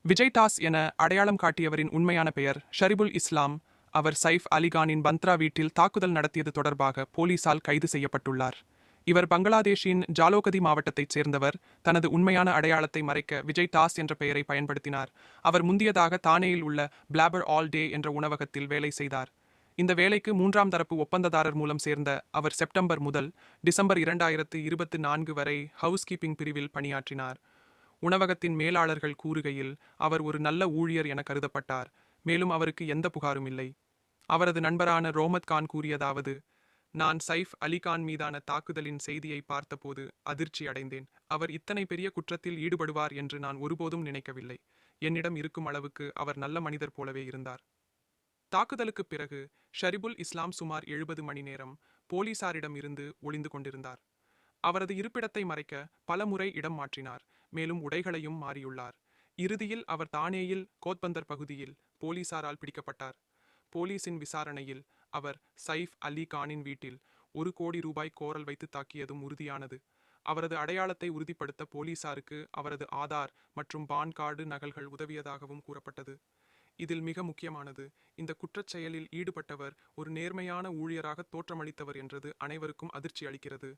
Vijay toss என அடையாளம் காட்டியவரின் உண்மையான பெயர் ஷரிபுல் இஸ்லாம். அவர் சைஃப் அலிகானின் பந்த்ரா வீட்டில் தாக்குதல் நடத்தியது தொடர்பாக போலீசால் கைது செய்யப்பட்டுள்ளார். இவர் பங்களாதேஷின் ஜாலோகதி மாவட்டத்தைச் சேர்ந்தவர். தனது உண்மையான அடையாளத்தை மறைக்க விஜய் டாஸ் என்ற பெயரை பயன்படுத்தினார். அவர் முந்தியதாக தானேயில் உள்ள பிளாபர் ஆல் டே என்ற உணவகத்தில் வேலை செய்தார். இந்த வேலைக்கு மூன்றாம் தரப்பு ஒப்பந்ததாரர் மூலம் சேர்ந்த அவர் செப்டம்பர் முதல் டிசம்பர் 2024 வரை ஹவுஸ்கீப்பிங் பிரிவில் பணியாற்றினார். உணவகத்தின் மேலாளர்கள் கூறுகையில் அவர் ஒரு நல்ல ஊழியர் என கருதப்பட்டார். மேலும் அவருக்கு எந்த புகாரும் இல்லை. அவரது நண்பரான ரோமத் கான் கூறியதாவது: நான் சைஃப் அலிகான் மீதான தாக்குதலின் செய்தியை பார்த்தபோது அதிர்ச்சி அடைந்தேன். அவர் இத்தனை பெரிய குற்றத்தில் ஈடுபடுவார் என்று நான் ஒருபோதும் நினைக்கவில்லை. என்னிடம் இருக்கும் அளவுக்கு அவர் நல்ல மனிதர் போலவே இருந்தார். தாக்குதலுக்குப் பிறகு ஷரிபுல் இஸ்லாம் சுமார் 70 மணி நேரம் போலீசாரிடம் இருந்து ஒளிந்து கொண்டிருந்தார். அவரது இருப்பிடத்தை மறைக்க பல முறை இடம் மாற்றினார். மேலும் உடைகளையும் மாறியுள்ளார். இறுதியில் அவர் தானேயில் கோத்பந்தர் பகுதியில் போலீசாரால் பிடிக்கப்பட்டார். போலீசின் விசாரணையில் அவர் சைஃப் அலி கானின் வீட்டில் 1 கோடி ரூபாய் கோரல் வைத்து தாக்கியதும் உறுதியானது. அவரது அடையாளத்தை உறுதிப்படுத்த போலீசாருக்கு அவரது ஆதார் மற்றும் பான் கார்டு நகல்கள் உதவியதாகவும் கூறப்பட்டது. இதில் மிக முக்கியமானது, இந்த குற்றச் செயலில் ஈடுபட்டவர் ஒரு நேர்மையான ஊழியராக தோற்றமளித்தவர் என்றது அனைவருக்கும் அதிர்ச்சி அளிக்கிறது.